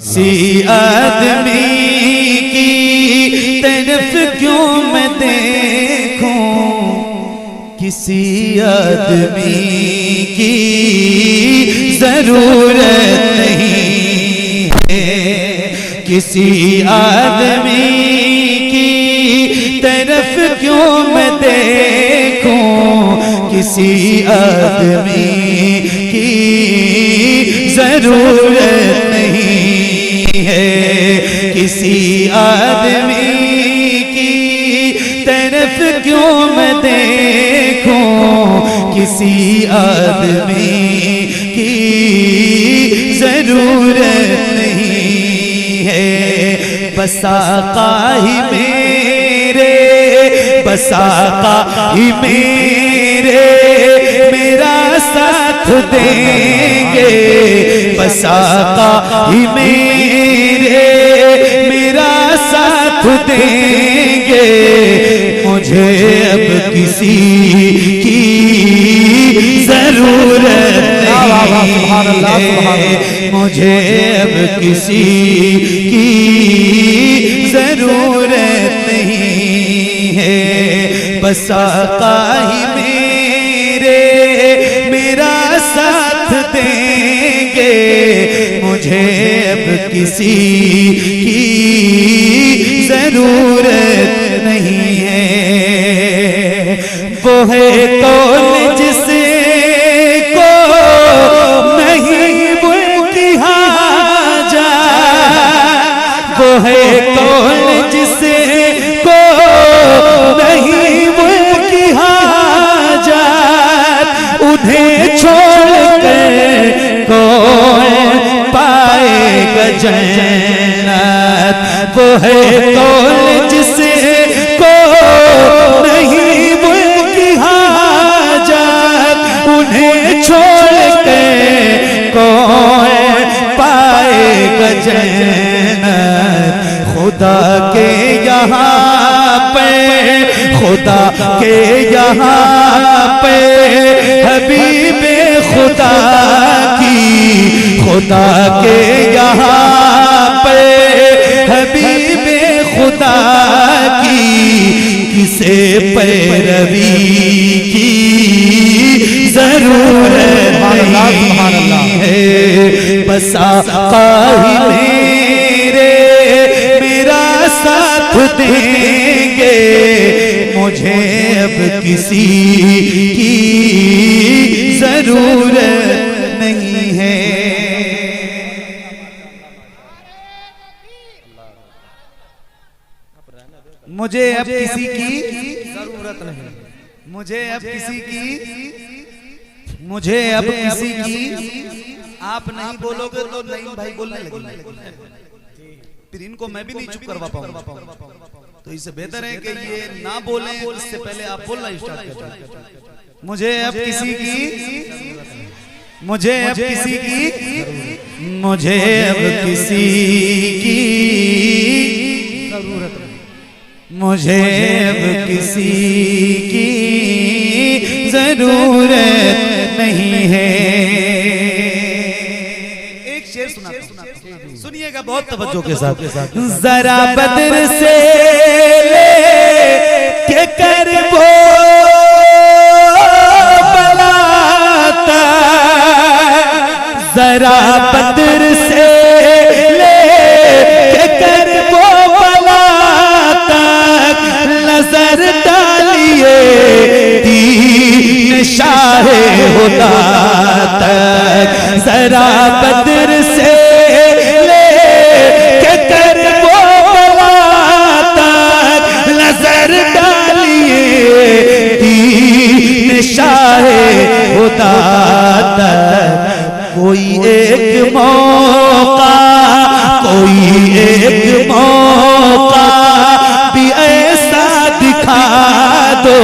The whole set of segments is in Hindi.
किसी आदमी की तरफ क्यों मैं देखूं, किसी आदमी की जरूरत नहीं है, किसी आदमी की तरफ क्यों मैं देखूं, किसी आदमी की जरूरत नहीं है, किसी आदमी की तरफ क्यों मैं देखूं, किसी आदमी की जरूरत नहीं है। बस आका ही मेरे, बस आका ही मेरे मेरा साथ देंगे, बस आका ही मेरे मेरा साथ देंगे, मुझे अब किसी की जरूरत नहीं है, मुझे अब किसी की जरूरत नहीं है। बस आका ही मेरे मेरा साथ देंगे, मुझे अब किसी की जरूरत नहीं है। वो है कौन जिसे को नहीं उनकी हाजत, वो है कौन जिसे को नहीं उनकी हाजत, उन्हें छोड़ कर कौन पाएगा जन्नत। वो है कौन जिसे को नहीं उनकी हाजत, उन्हें छोड़ कर कौन पाएगा जन्नत। खुदा के यहाँ पे, खुदा के यहाँ पे हबीबे खुदा की, खुदा के यहाँ पे हबीबे खुदा की, किसे पैरवी की जरूरत नहीं है। बस आका ही मेरे मेरा साथ देंगे, मुझे अब किसी की जरूरत नहीं है। मुझे अब किसी की जरूरत नहीं, मुझे अब किसी की, मुझे अब किसी की। आप नहीं बोलोगे तो नहीं भाई बोलने लगेंगे, फिर इनको मैं भी नहीं चुप करवा पाऊंगा। तो इससे बेहतर है कि ये ना बोलें, इससे पहले आप बोलना स्टार्ट करें। मुझे अब किसी की, मुझे अब किसी की, मुझे अब किसी की जरूरत, मुझे अब किसी की जरूरत नहीं है। एक शेर सुनिएगा बहुत तवज्जो के साथ। जरा बदर से ले के कर वो बलाता, जरा बदर से ले के कर वो बलाता, नजर डालिए दीन शाहे खुदा तक, जरा बदर से खुदा तक। कोई एक मौका, कोई एक मौका भी ऐसा दिखा दो,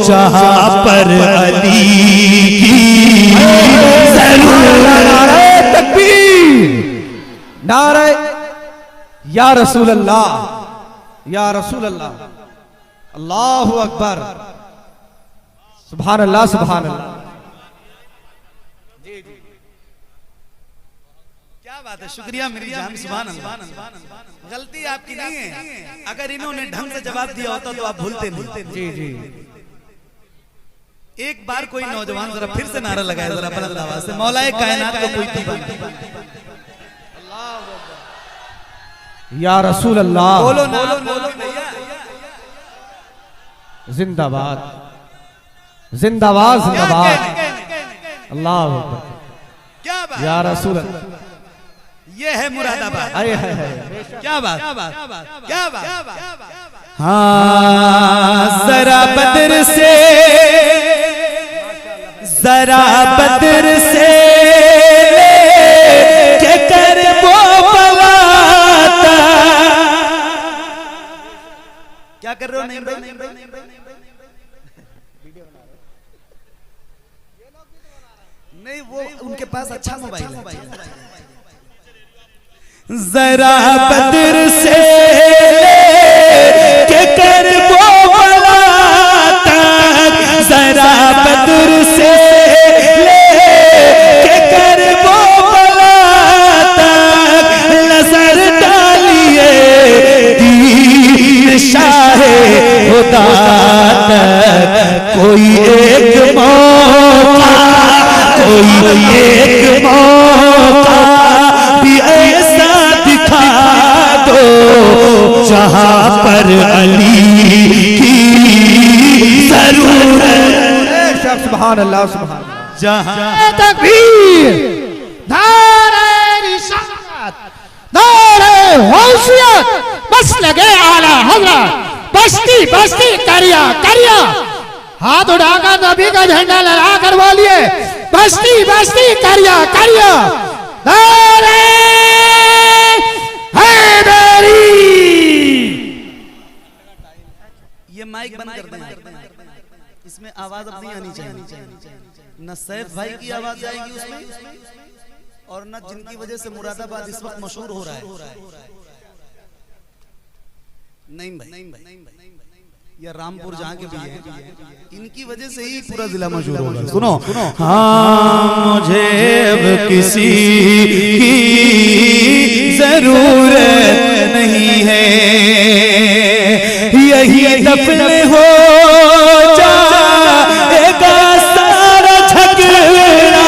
जहां पर अली की जरूरत। नारे तकबीर, नारे या रसूल अल्लाह, या रसूल अल्लाह, अल्लाहु अकबर, सुभान अल्लाह, सुभान अल्लाह। जी जी, क्या बात है, शुक्रिया मेरी जान, सुभान अल्लाह। गलती आपकी नहीं है, अगर इन्होंने ढंग से जवाब दिया होता तो आप भूलते नहीं। जी जी। एक बार कोई नौजवान जरा फिर से नारा लगाए जरा बुलंद आवाज से, मौलाए कायनात को कोई दीवाना। या रसूल अल्लाह। बोलो ना, बोलो भैया। जिंदाबाद जिंदाबाद जिंदाबाद। अल्लाह क्या बात, या रसूल अल्लाह। ये है मुरादाबाद। अरे है क्या बात, क्या बात। हाँ जरा बदर से, जरा बदर से के कर वो बलाता। क्या कर रहे हो? नहीं नहीं, वो उनके पास अच्छा मोबाइल है। जरा बदर से के कर वो बलाता, जरा बदर से के कर वो बलाता, नजर डालिए दीन शाहे खुदा तक, कोई एक मौका, कोई एक मौका भी ऐसा दिखा दो जहां पर अली की जरूरत। सुभान अल्लाह सुभान अल्लाह। जहां तकबीर, नारे रिसालत, नारे होशियत, बस लगे आला हज़रत, बस्ती बस्ती करिया करिया। हाथ उठाकर नबी का झंडा लहरा कर बोलिए, बस्ती बस्ती करिया करिया। नारे हैदरी। ये माइक बंद कर दें, इसमें आवाज अब नहीं आनी चाहिए। न सैफ भाई की आवाज आएगी उसमें, और न जिनकी वजह से मुरादाबाद इस वक्त मशहूर हो रहा है। नहीं भाई, या रामपुर जहाँ के भी हैं, इनकी वजह से ही पूरा जिला मशहूर होगा। सुनो, हाँ मुझे अब किसी की जरूरत नहीं है, यही दफन हो जाएगा सारा झगड़ा।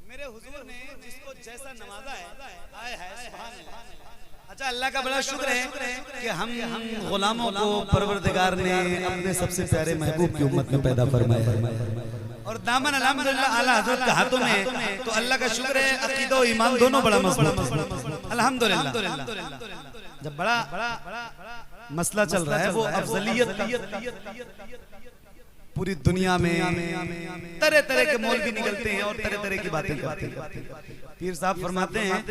मेरे हुजूर ने जिसको जैसा नवाजा है, आए है सुभान अल्लाह। अच्छा, अल्लाह का बड़ा शुक्र है कि हम गुलामों को परवरदिगार ने अपने सबसे प्यारे महबूब की उम्मत में पैदा फरमाया है, और दामन अल्हम्दुलिल्लाह आला हज़रत का हाथों में। तो अल्लाह का शुक्र है, अकीदा और ईमान दोनों बड़ा मजबूत है अल्हम्दुलिल्लाह। जब बड़ा मसला चल रहा है, वो अफजलियत पूरी दुनिया में तरह तरह के मौलवी निकलते हैं और तरह तरह की बातें करते हैं। पीर साहब फरमाते हैं,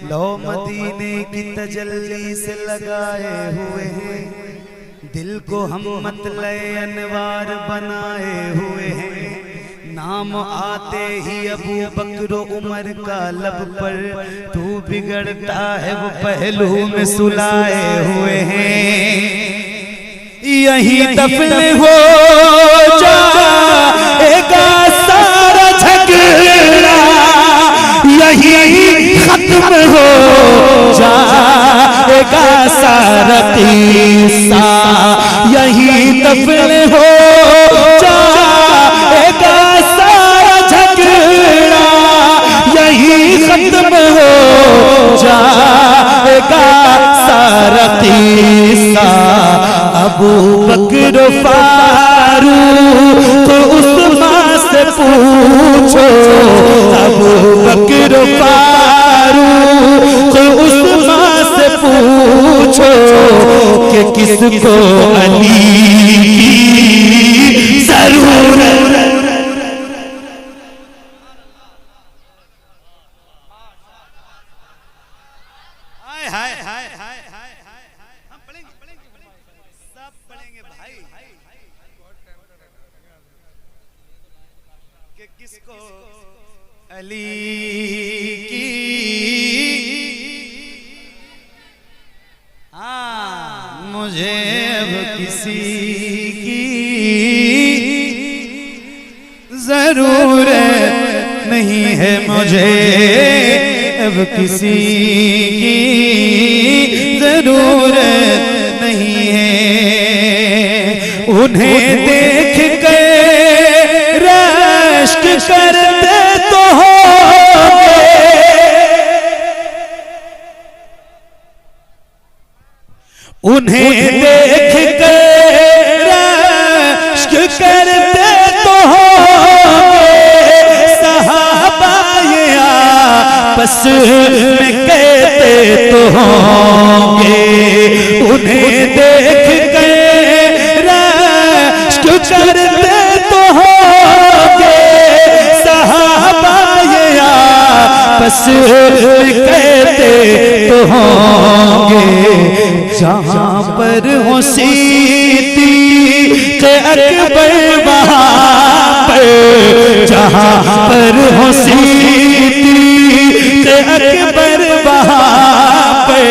लो मदीने की तजल्ली से लगाए हुए हैं, दिल को हम मतले अनवार बनाए हुए हैं, नाम आते ही अबू बकर उमर का लब पर, तू बिगड़ता है वो पहलू में सुलाए हुए हैं, यही दफन हो जाएगा सारा झगड़ा, यही खत्म हो जाएगा सारा किस्सा, यही दफन हो जाएगा सारा झगड़ा, यही खत्म हो जाएगा सारा किस्सा। अबू बकर फारूक उस्मान से पूछो, अबू बकर फारूक उस्मान से पूछो कि किसको अली की जरूरत। किसको अली की मुझे अब किसी की जरूरत नहीं है, मुझे अब किसी की जरूरत नहीं है। उन्हें देख कर रश्क करते तो होंगे, उन्हें देख कर रश्क करते तो होंगे, सहाबा ये आपस में कहते तो होंगे। उन्हें देख कर रश्क करते तो होंगे, सहाबा ये आपस में कहते तो होंगे। जहाँ पर हो सिद्दीक़ अकबर वहाँ पर, जहाँ पर हो सिद्दीक़ अकबर वहाँ पर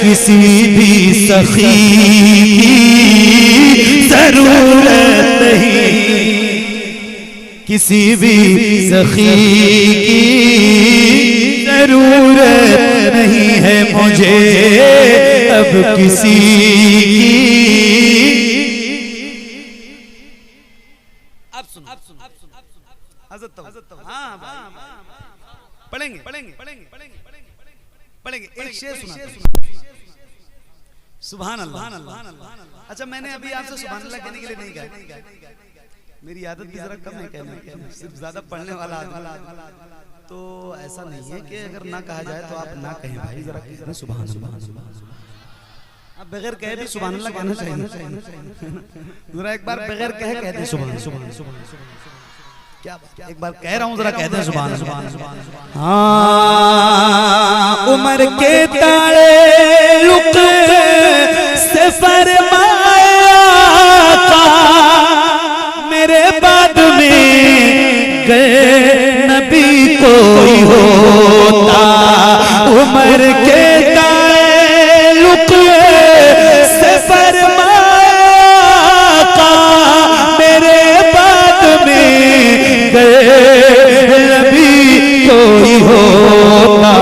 किसी भी सखी की जरूरत नहीं, किसी भी सखी की जरूरत नहीं है, मुझे अब किसी की। अब सुनो, हज़रत हाँ पढ़ेंगे पढ़ेंगे पढ़ेंगे पढ़ेंगे एक शेर सुना। सुभान अल्लाह। अच्छा, मैंने अभी आपसे सुभान अल्लाह कहने के लिए नहीं कहा, मेरी आदत भी जरा कम है कहने, सिर्फ ज्यादा पढ़ने वाला आदमी, तो ऐसा नहीं है कि अगर ना कहा जाए तो आप ना कहें भाई, जरा कहते सुभान अल्लाह। अब बगैर कहे भी सुभान अल्लाह कहना चाहिए, जरा एक बार बगैर कहे कहते सुभान सुभान सुभान। क्या एक बार कह रहा हूँ, जरा कहते हैं सुभान सुभान। हाँ, उमर के ताल्लुक से फरमाया का, मेरे बाद में गए नबी कोई होता। उमर के ताल्लुक से फरमाया का, मेरे बाद में गए नबी कोई होता।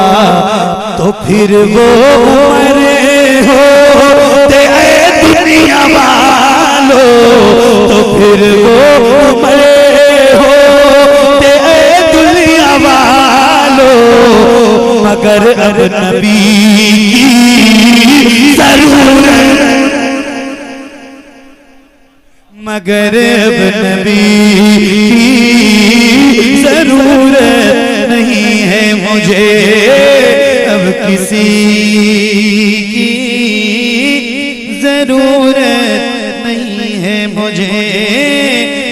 तो फिर वो उमर होते दुनिया वालों, तो फिर वो उमर होते दुनिया वालों, मगर अब नबी की जरूरत, मगर अब नबी की जरूरत नहीं है, मुझे अब किसी की जरूरत नहीं है, मुझे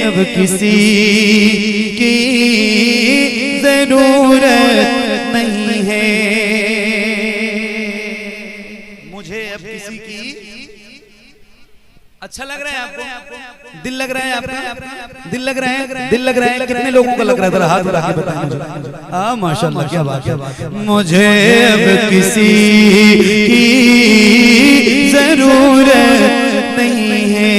अब किसी की जरूरत नहीं है, मुझे अब किसी की। अच्छा लग रहा है आपको? दिल लग रहा है आपका? दिल लग रहा है? दिल लग रहा है? कितने लोगों का लग रहा है? जरा हाथ उठा के बताएं। हाँ माशाल्लाह, क्या बात है। मुझे अब किसी की जरूरत नहीं है,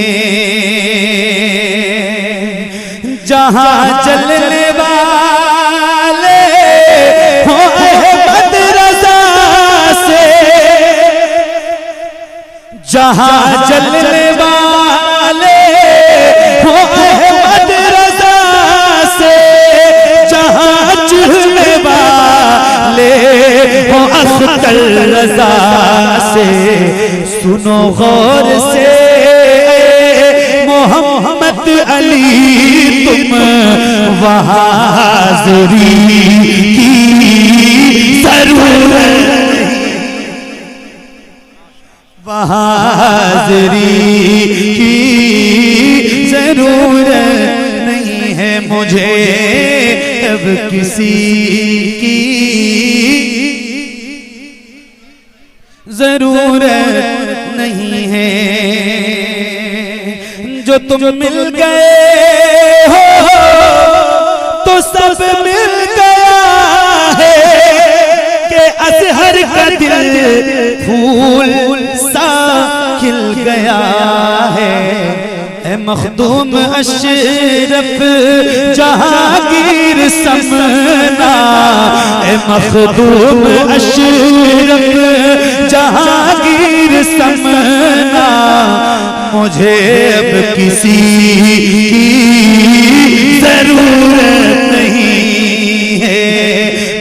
जहाँ चलने वाले हो अहमद रज़ा से, जहाँ चलने वाले हो अहमद रज़ा से, जहाँ चलने वाले हो अख्तर रज़ा से, सुनो गौर से मोहम्मद अली तुम वहाँ हाज़री की जरूरत, वहाँ हाज़री की जरूरत नहीं है, मुझे अब किसी की जरूरत नहीं है। जो तुम मिल गए हो तो सब मिल गया है, कि अज़हर का दिल फूल सा खिल गया है। ए मखदूम अशरफ जहांगीर समना, ए मखदूम अशरफ जहांगीर समना, मुझे अब किसी की जरूरत नहीं है,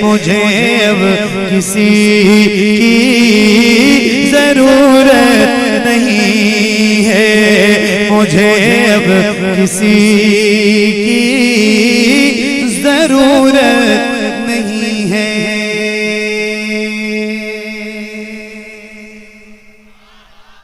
मुझे अब किसी की जरूरत नहीं है, मुझे अब किसी की जरूरत